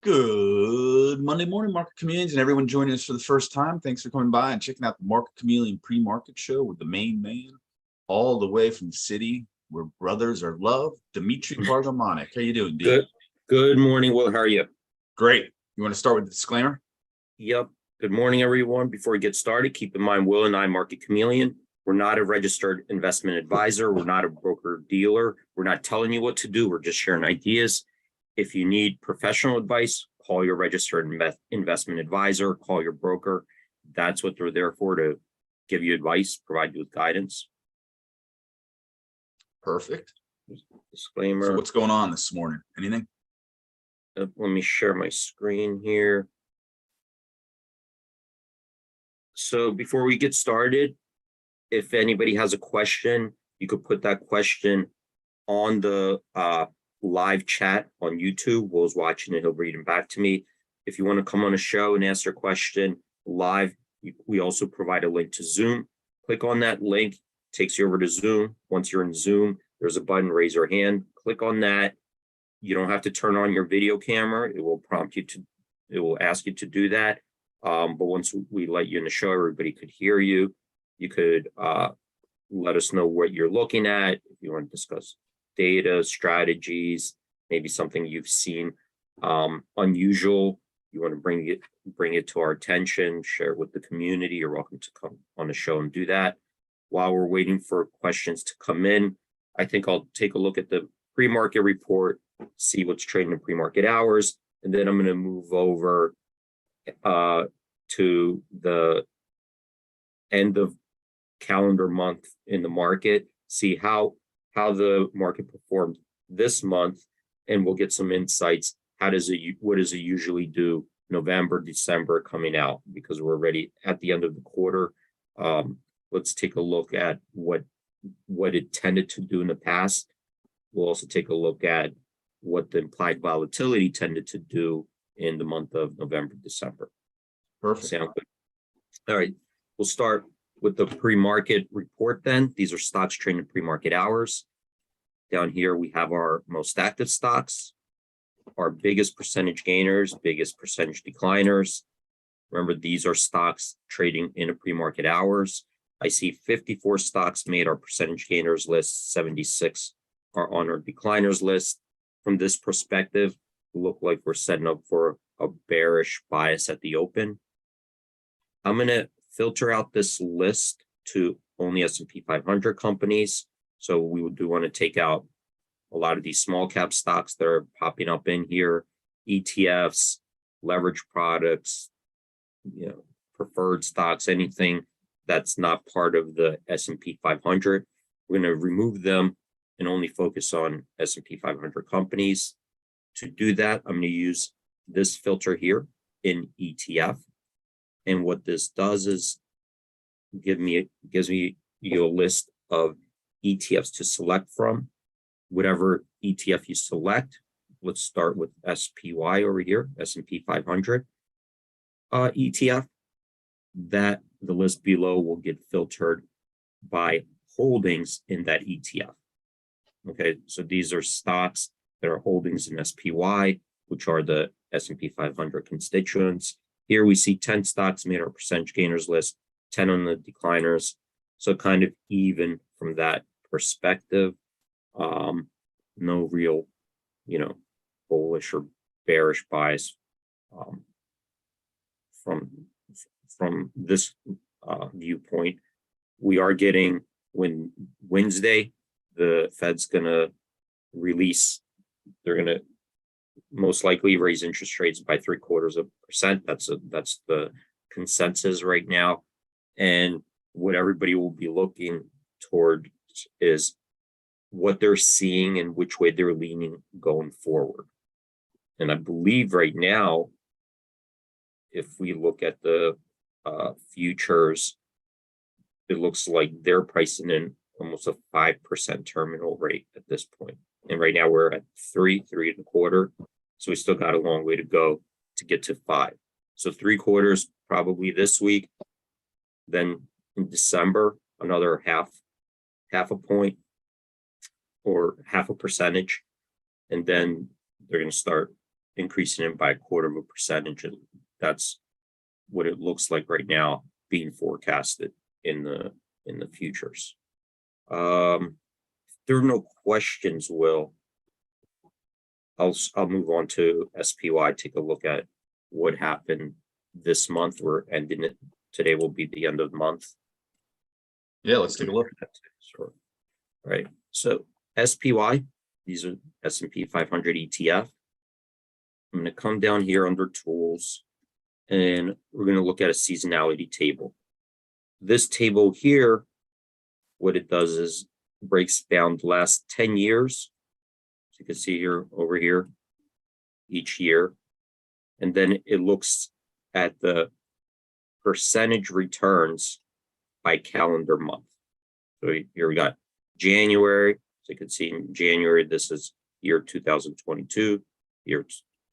Good Monday morning, Market Chameleons, and everyone joining us for the first time. Thanks for coming by and checking out the Market Chameleon pre-market show with the main man, all the way from the city where brothers are loved, Dimitri Vargamanic. How you doing, D? Good morning, Will. How are you? Great. You want to start with the disclaimer? Yep. Good morning, everyone. Before we get started, keep in mind, Will and I, Market Chameleon, we're not a registered investment advisor. We're not a broker dealer. We're not telling you what to do. We're just sharing ideas. If you need professional advice, call your registered investment advisor, call your broker. That's what they're there for, to give you advice, provide you with guidance. Perfect. Disclaimer. So what's going on this morning? Anything? Let me share my screen here. So before we get started, if anybody has a question, you could put that question on the live chat on YouTube. Will's watching it. He'll read them back to me. If you want to come on a show and ask your question live, we also provide a link to Zoom. Click on that link, takes you over to Zoom. Once you're in Zoom, there's a button, raise your hand. Click on that. You don't have to turn on your video camera. It will prompt you to, it will ask you to do that. But once we let you in the show, everybody could hear you. You could let us know what you're looking at. If you want to discuss data, strategies, maybe something you've seen unusual, you want to bring it to our attention, share it with the community, you're welcome to come on the show and do that. While we're waiting for questions to come in, I think I'll take a look at the pre-market report, see what's trading in pre-market hours, and then I'm going to move over to the end of calendar month in the market, see how the market performed this month, and we'll get some insights. What does it usually do November, December coming out, because we're already at the end of the quarter. Let's take a look at what it tended to do in the past. We'll also take a look at what the implied volatility tended to do in the month of November, December. Perfect. Sound good? All right, we'll start with the pre-market report then. These are stocks trading in pre-market hours. Down here, we have our most active stocks, our biggest percentage gainers, biggest percentage decliners. Remember, these are stocks trading in a pre-market hours. I see 54 stocks made our percentage gainers list, 76 are on our decliners list. From this perspective, it look like we're setting up for a bearish bias at the open. I'm going to filter out this list to only S&P 500 companies. So we do want to take out a lot of these small cap stocks that are popping up in here, ETFs, leverage products, preferred stocks, anything that's not part of the S&P 500. We're going to remove them and only focus on S&P 500 companies. To do that, I'm going to use this filter here in ETF. And what this does is gives me a list of ETFs to select from. Whatever ETF you select, let's start with SPY over here, S&P 500 ETF. That the list below will get filtered by holdings in that ETF. Okay, so these are stocks that are holdings in SPY, which are the S&P 500 constituents. Here we see 10 stocks made our percentage gainers list, 10 on the decliners. So kind of even from that perspective. No real, bullish or bearish bias from this viewpoint. We are getting, when Wednesday, the Fed's going to release, they're going to most likely raise interest rates by 0.75%. That's the consensus right now. And what everybody will be looking toward is what they're seeing and which way they're leaning going forward. And I believe right now, if we look at the futures, it looks like they're pricing in almost a 5% terminal rate at this point. And right now we're at 3.25. So we still got a long way to go to get to 5. So 0.75 probably this week. Then in December, another half a point or half a percentage. And then they're going to start increasing it by 1/4%. And that's what it looks like right now being forecasted in the futures. If there are no questions, Will, I'll move on to SPY, take a look at what happened this month. We're ending it. Today will be the end of the month. Yeah, let's take a look. Sure. All right. So SPY, these are S&P 500 ETF. I'm going to come down here under tools, and we're going to look at a seasonality table. This table here, what it does is breaks down the last 10 years. So you can see here, over here, each year. And then it looks at the percentage returns by calendar month. So here we got January. So you can see in January, this is year 2022, year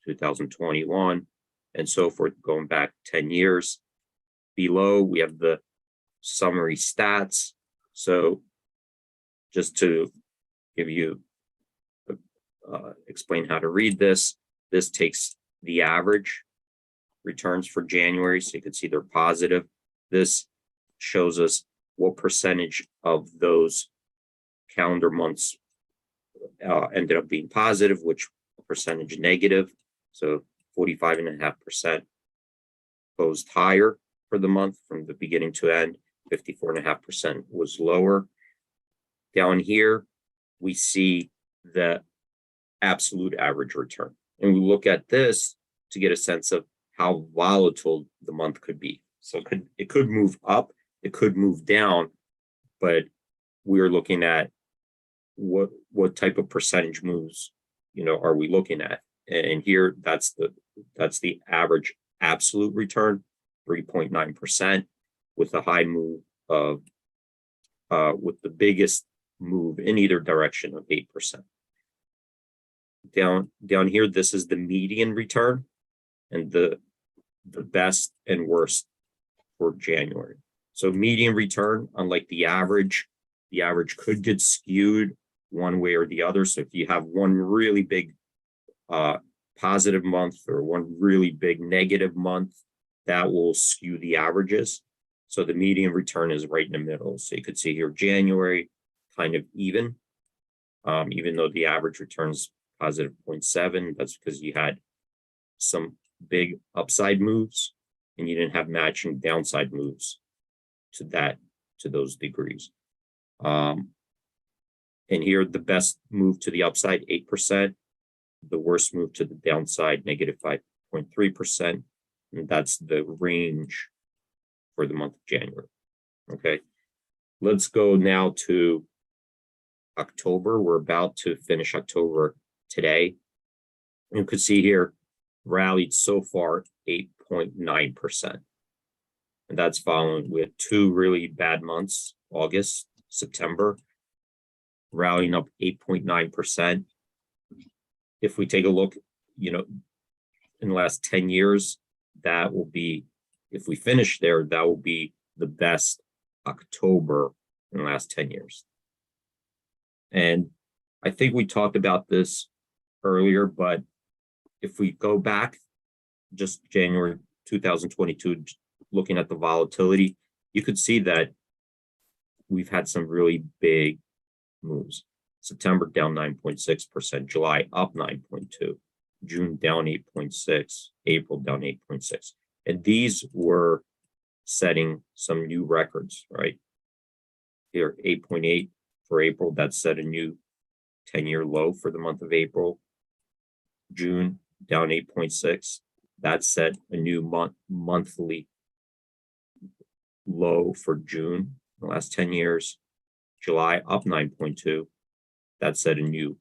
2021, and so forth, going back 10 years. Below, we have the summary stats. So just to give you, explain how to read this, this takes the average returns for January. So you can see they're positive. This shows us what percentage of those calendar months ended up being positive, which percentage negative. So 45.5% closed higher for the month from the beginning to end. 54.5% was lower. Down here, we see the absolute average return. And we look at this to get a sense of how volatile the month could be. So it could move up, it could move down, but we're looking at what type of percentage moves, are we looking at? And here, that's the average absolute return, 3.9%, with a high move of with the biggest move in either direction of 8%. Down here, this is the median return and the best and worst for January. So median return, unlike the average could get skewed one way or the other. So if you have one really big positive month or one really big negative month, that will skew the averages. So the median return is right in the middle. So you could see here, January kind of even though the average returns positive 0.7. That's because you had some big upside moves and you didn't have matching downside moves to those degrees. And here, the best move to the upside, 8%. The worst move to the downside, negative 5.3%. And that's the range for the month of January. Okay. Let's go now to October. We're about to finish October today. You could see here, rallied so far 8.9%. And that's following with two really bad months, August, September, rallying up 8.9%. If we take a look, in the last 10 years, that will be, if we finish there, that will be the best October in the last 10 years. And I think we talked about this earlier, but if we go back just January 2022, looking at the volatility, you could see that we've had some really big moves. September down 9.6%, July up 9.2%, June down 8.6%, April down 8.6%. And these were setting some new records, right? Here, 8.8 for April, that set a new 10-year low for the month of April. June down 8.6, that set a new monthly low for June in the last 10 years. July up 9.2, that set a new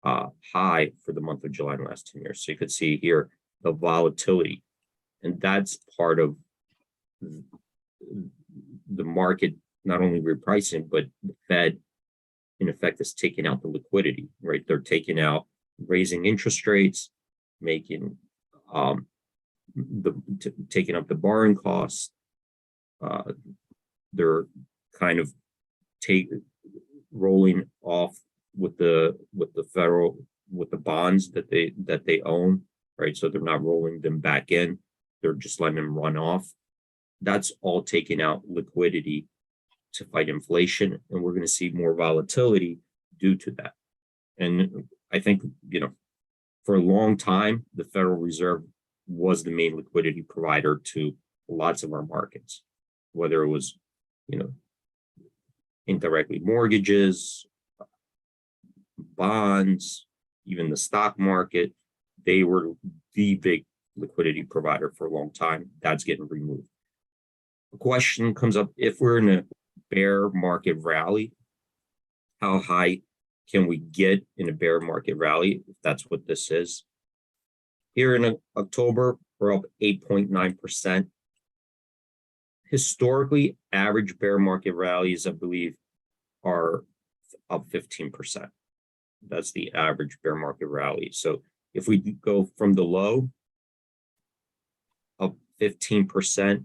high for the month of July in the last 10 years. So you could see here the volatility, and that's part of the market not only repricing, but the Fed in effect is taking out the liquidity, right? They're taking out, raising interest rates, making taking up the borrowing costs. They're kind of rolling off with the federal with the bonds that they own, right? So they're not rolling them back in. They're just letting them run off. That's all taking out liquidity to fight inflation. And we're going to see more volatility due to that. And I think, for a long time, the Federal Reserve was the main liquidity provider to lots of our markets, whether it was, indirectly mortgages, bonds, even the stock market. They were the big liquidity provider for a long time. That's getting removed. The question comes up, if we're in a bear market rally, how high can we get in a bear market rally, if that's what this is? Here in October, we're up 8.9%. Historically, average bear market rallies, I believe, are up 15%. That's the average bear market rally. So if we go from the low up 15%,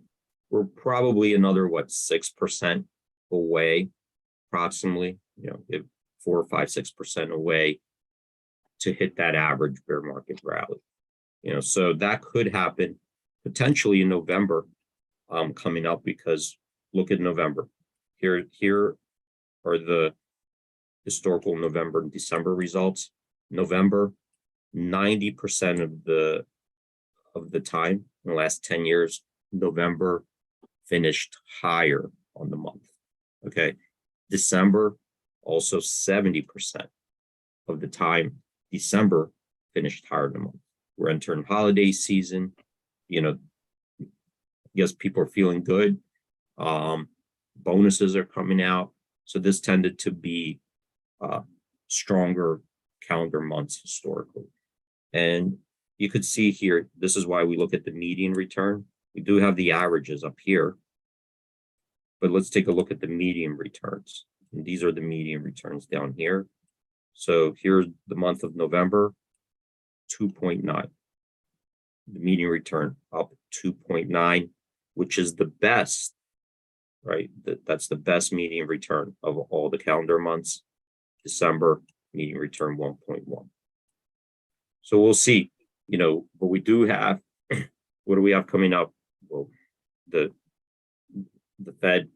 we're probably another 6% away, approximately, if 4 or 5, 6% away to hit that average bear market rally. So that could happen potentially in November, coming up, because look at November. Here are the historical November and December results. November, 90% of the time in the last 10 years, November finished higher on the month. Okay. December, also 70% of the time, December finished higher than the month. We're entering holiday season. Yes, people are feeling good. Bonuses are coming out. So this tended to be stronger calendar months historically. And you could see here, this is why we look at the median return. We do have the averages up here, but let's take a look at the median returns. And these are the median returns down here. So here's the month of November, 2.9. The median return up 2.9, which is the best, right? That's the best median return of all the calendar months. December, median return 1.1. So we'll see, but we do have, what do we have coming up? Well, the Fed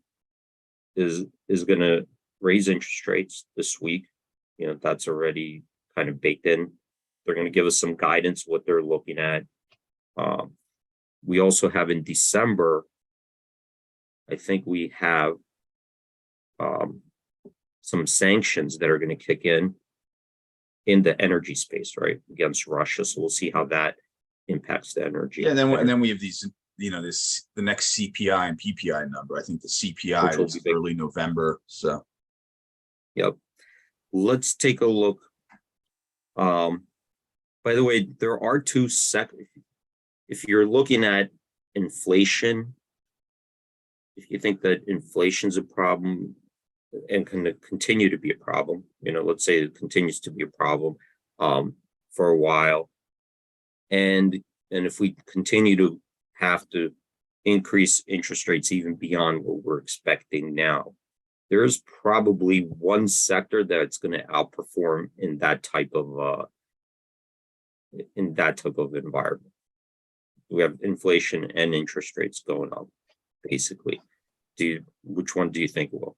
is going to raise interest rates this week. That's already kind of baked in. They're going to give us some guidance what they're looking at. We also have in December, I think we have some sanctions that are going to kick in the energy space, right, against Russia. So we'll see how that impacts the energy. Yeah, and then we have these, the next CPI and PPI number. I think the CPI is early November. So, yep. Let's take a look. By the way, there are two if you're looking at inflation, if you think that inflation's a problem and can continue to be a problem, let's say it continues to be a problem for a while, and if we continue to have to increase interest rates even beyond what we're expecting now, there's probably one sector that's going to outperform in that type of environment. We have inflation and interest rates going up, basically. Which one do you think will?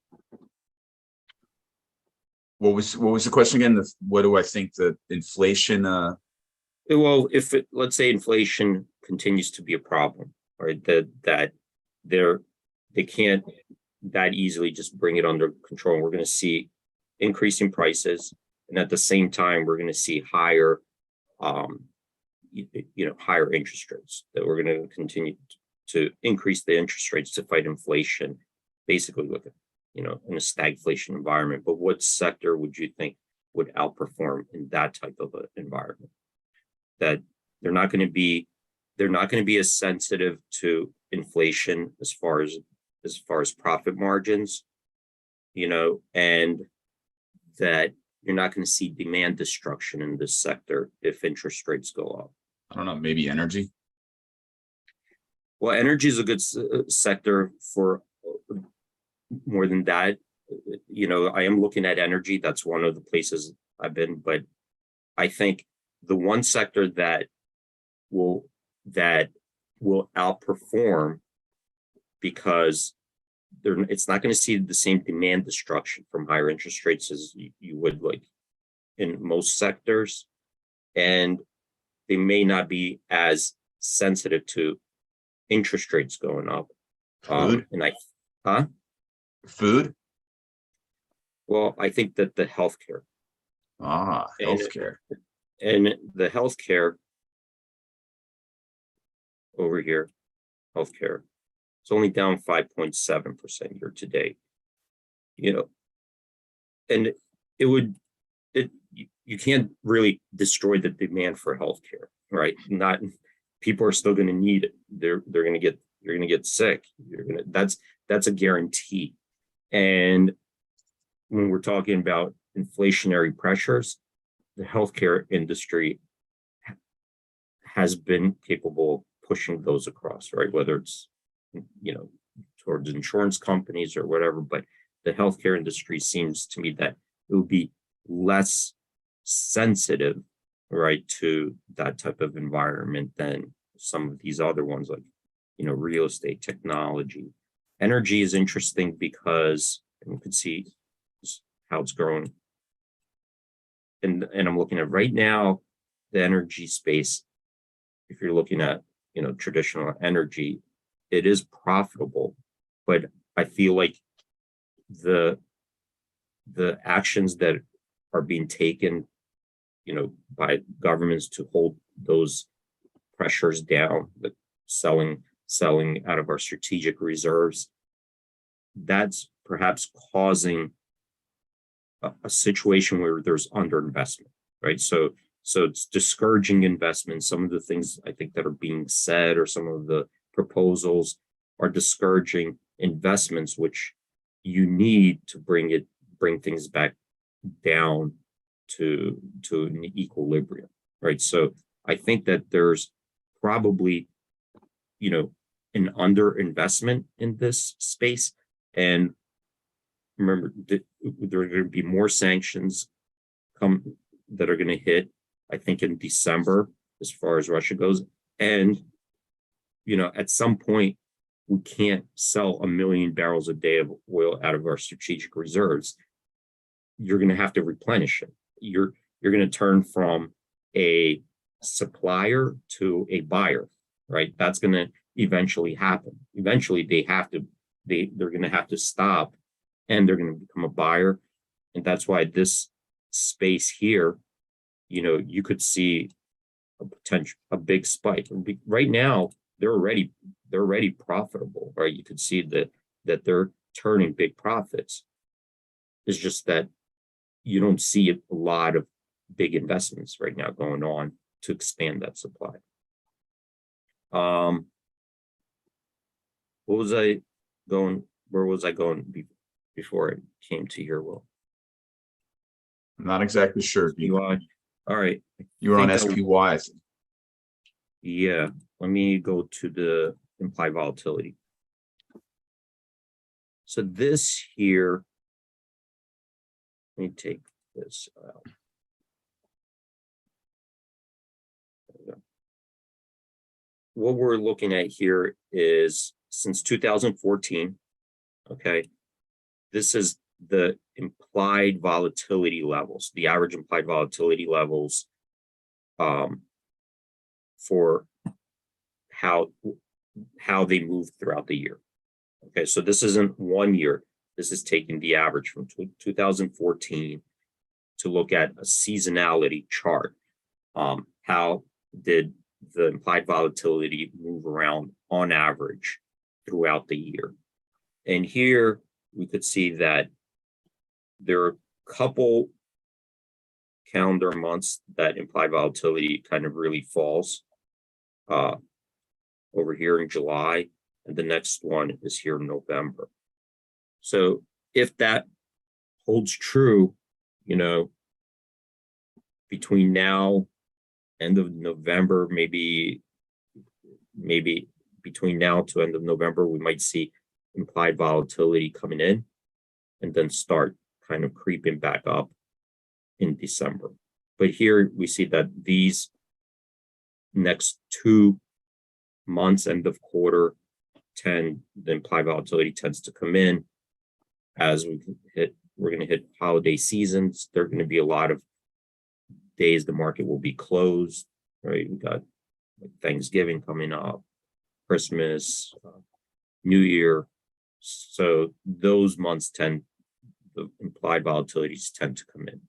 What was the question again? What do I think that inflation? Well, let's say inflation continues to be a problem, right? That they can't that easily just bring it under control. We're going to see increasing prices, and at the same time, we're going to see higher interest rates. That we're going to continue to increase the interest rates to fight inflation, basically with in a stagflation environment. But what sector would you think would outperform in that type of an environment? That they're not going to be as sensitive to inflation as far as profit margins, and that you're not going to see demand destruction in this sector if interest rates go up. I don't know, maybe energy. Well, energy is a good sector for more than that. I am looking at energy. That's one of the places I've been, but I think the one sector will that will outperform because it's not going to see the same demand destruction from higher interest rates as you would like in most sectors, and they may not be as sensitive to interest rates going up. Food? Food? Well, I think that the healthcare Healthcare. and the healthcare over here, healthcare, it's only down 5.7% year to date. And you can't really destroy the demand for healthcare, right? Not people are still going to need it. You're going to get sick. That's a guarantee. And when we're talking about inflationary pressures, the healthcare industry has been capable of pushing those across, right? Whether it's, towards insurance companies or whatever, but the healthcare industry seems to me that it would be less sensitive, right, to that type of environment than some of these other ones, like, real estate, technology. Energy is interesting because you can see how it's growing. And I'm looking at right now, the energy space, if you're looking at, traditional energy, it is profitable, but I feel like the actions that are being taken, by governments to hold those pressures down, like selling out of our strategic reserves, that's perhaps causing a situation where there's underinvestment, right? So it's discouraging investment. Some of the things I think that are being said, or some of the proposals, are discouraging investments, which you need to bring things back down to an equilibrium, right? So I think that there's probably, an underinvestment in this space. And remember, there are going to be more sanctions that are going to hit, I think, in December, as far as Russia goes. And, at some point, we can't sell 1 million barrels a day of oil out of our strategic reserves. You're going to have to replenish it. You're going to turn from a supplier to a buyer, right? That's going to eventually happen. Eventually, they're going to have to stop, and they're going to become a buyer. And that's why this space here, you could see a big spike. Right now, they're already profitable, right? You could see that they're turning big profits. It's just that you don't see a lot of big investments right now going on to expand that supply. Where was I going before I came to here, Will? I'm not exactly sure. All right. You were on SPY. Yeah. Let me go to the implied volatility. So this here, let me take this out. What we're looking at here is since 2014, okay, this is the implied volatility levels, the average implied volatility levels for how they move throughout the year. Okay, so this isn't 1 year. This is taking the average from 2014 to look at a seasonality chart. How did the implied volatility move around on average throughout the year? And here we could see that there are a couple calendar months that implied volatility kind of really falls. Over here in July, and the next one is here in November. So if that holds true, between now, end of November, maybe between now to end of November, we might see implied volatility coming in and then start kind of creeping back up in December. But here we see that these next 2 months, end of quarter, the implied volatility tends to come in as we're going to hit holiday seasons. There are going to be a lot of days the market will be closed, right? We got Thanksgiving coming up, Christmas, New Year. So those months the implied volatilities tend to come in.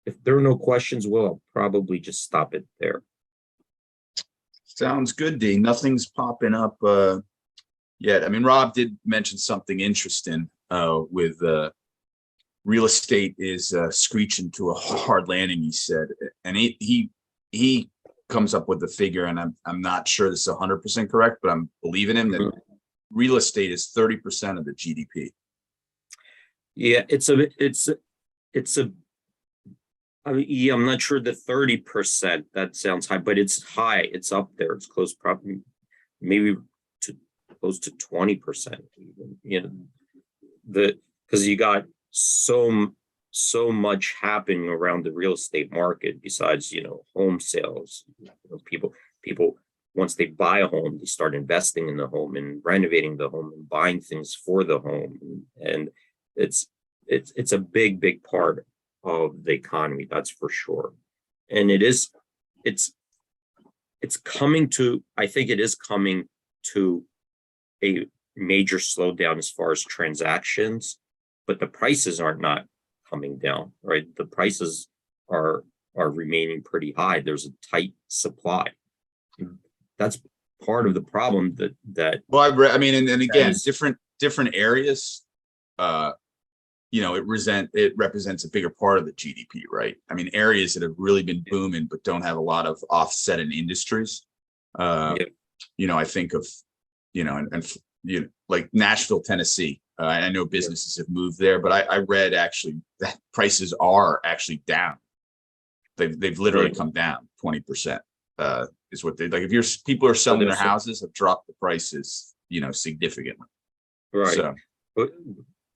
If there are no questions, I'll probably just stop it there. Sounds good, D. Nothing's popping up yet. I mean, Rob did mention something interesting with real estate is screeching to a hard landing, he said. And he comes up with the figure, and I'm not sure this is 100% correct, but I'm believing him that real estate is 30% of the GDP. Yeah, I mean, yeah, I'm not sure the 30%, that sounds high, but it's high. It's up there. It's close, probably maybe close to 20%. Even, because you got so much happening around the real estate market besides, home sales. People once they buy a home, they start investing in the home and renovating the home and buying things for the home, and it's a big part of the economy, that's for sure. And it's coming to, I think it is coming to a major slowdown as far as transactions, but the prices are not coming down, right? The prices are remaining pretty high. There's a tight supply. That's part of the problem that well, I mean, and again, different areas, it represents a bigger part of the GDP, right? I mean, areas that have really been booming but don't have a lot of offset in industries. I think of, like Nashville, Tennessee. I know businesses have moved there, but I read actually that prices are actually down. They've literally come down 20%. Is what they like. If people are selling their houses, have dropped the prices, significantly. Right. So,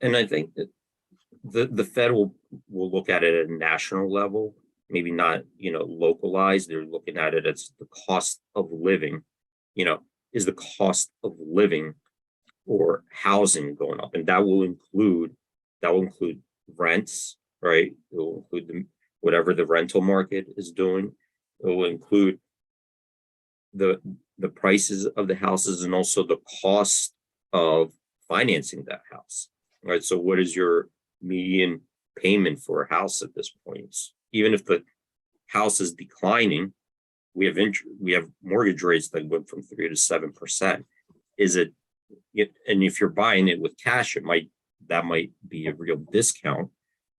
and I think that the Fed will look at it at a national level, maybe not, localized. They're looking at it as the cost of living, is the cost of living or housing going up, and that will include rents, right? It will include whatever the rental market is doing. It will include the prices of the houses and also the cost of financing that house, right? So what is your median payment for a house at this point? Even if the house is declining, we have mortgage rates that went from 3 to 7%. And if you're buying it with cash, that might be a real discount,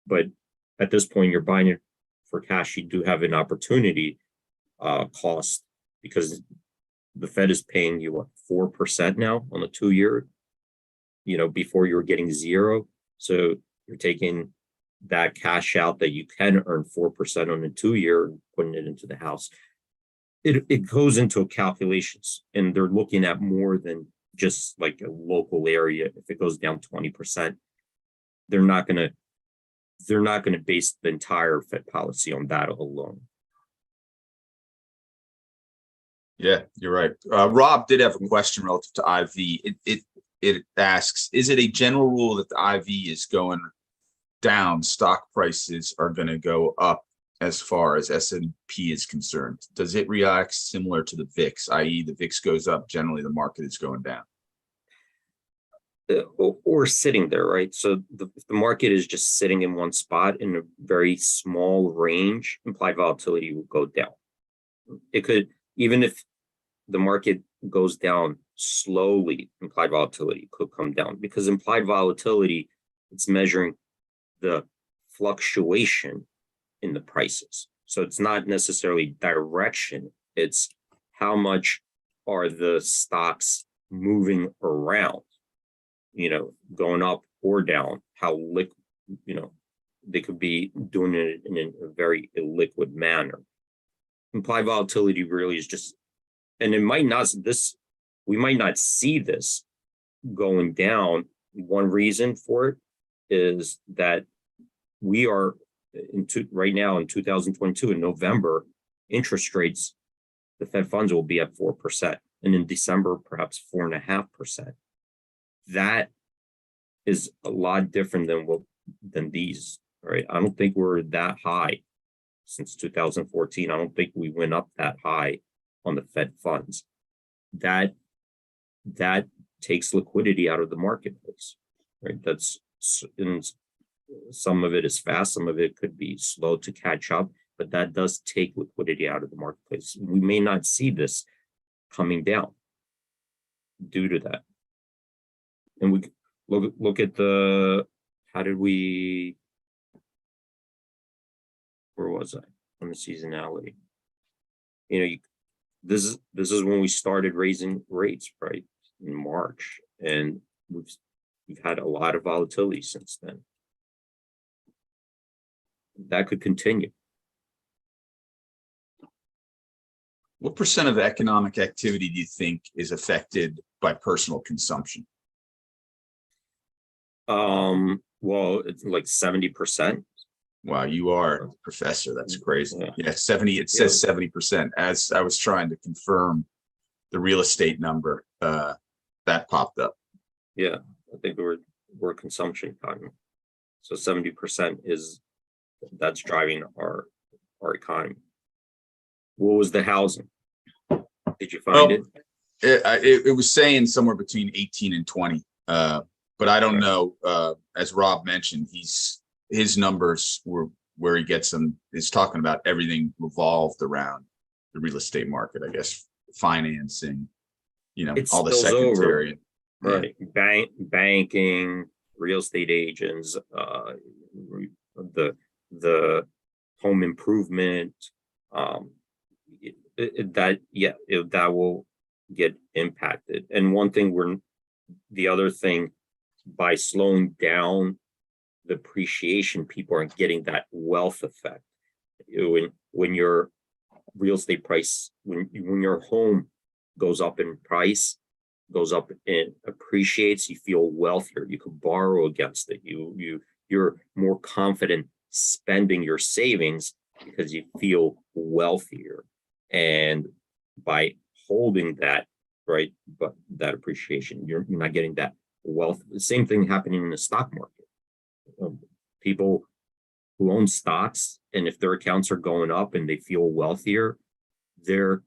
but at this point you're buying it for cash. You do have an opportunity cost, because the Fed is paying you 4% now on a 2-year. Before you were getting 0, so you're taking that cash out that you can earn 4% on a 2-year and putting it into the house. It goes into calculations, and they're looking at more than just like a local area. If it goes down 20%, they're not going to base the entire Fed policy on that alone. Yeah, you're right. Rob did have a question relative to IV. It asks, is it a general rule that the IV is going down, stock prices are going to go up as far as S&P is concerned? Does it react similar to the VIX, i.e. the VIX goes up, generally the market is going down? Or sitting there, right? So if the market is just sitting in one spot in a very small range, implied volatility will go down. It could, even if the market goes down slowly, implied volatility could come down, because implied volatility, it's measuring the fluctuation in the prices. So it's not necessarily direction, it's how much are the stocks moving around, going up or down, how they could be doing it in a very illiquid manner. Implied volatility really is just, and we might not see this going down. One reason for it is that we are right now in 2022 in November, interest rates, the Fed funds will be at 4%, and in December perhaps 4.5%. That is a lot different than these, right? I don't think we're that high since 2014. I don't think we went up that high on the Fed funds. That takes liquidity out of the marketplace, right? And some of it is fast, some of it could be slow to catch up, but that does take liquidity out of the marketplace. We may not see this coming down due to that. And we look at where was I on the seasonality? This is when we started raising rates, right, in March, and we've had a lot of volatility since then. That could continue. What percent of economic activity do you think is affected by personal consumption? Well, it's like 70%. Wow, you are a professor. That's crazy. Yeah. Yeah, 70. It says 70%. As I was trying to confirm the real estate number, that popped up. Yeah, I think we're a consumption economy. So 70% that's driving our economy. What was the housing? Did you find it? It was saying somewhere between 18 and 20. But I don't know. As Rob mentioned, his numbers were where he gets them is talking about everything revolved around the real estate market, I guess, financing, all the secondary. Right. Banking, real estate agents, the home improvement, that will get impacted. And the other thing, by slowing down the appreciation, people aren't getting that wealth effect. When your real estate price, when your home goes up in price, goes up and appreciates, you feel wealthier. You can borrow against it. You're more confident spending your savings because you feel wealthier. And by holding that, right, but that appreciation, you're not getting that wealth. The same thing happening in the stock market. People who own stocks, and if their accounts are going up and they feel wealthier, they're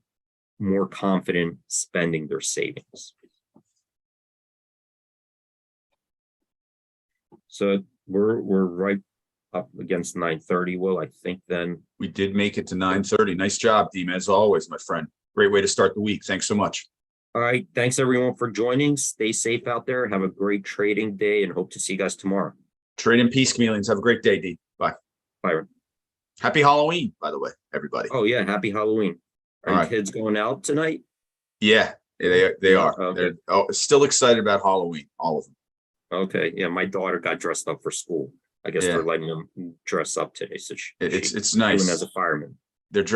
more confident spending their savings. So we're right up against 9:30. Well, I think then we did make it to 9:30. Nice job, Deem, as always, my friend. Great way to start the week. Thanks so much. All right. Thanks everyone for joining. Stay safe out there. Have a great trading day and hope to see you guys tomorrow. Trade in peace, chameleons. Have a great day, Deem. Bye. Bye. Happy Halloween, by the way, everybody. Oh yeah, happy Halloween. Are All your right. kids going out tonight? Yeah, they are. Okay. They're still excited about Halloween, all of them. Okay. Yeah, my daughter got dressed up for school. I guess they're letting them dress up today. So It's nice. doing as a fireman. They're dressed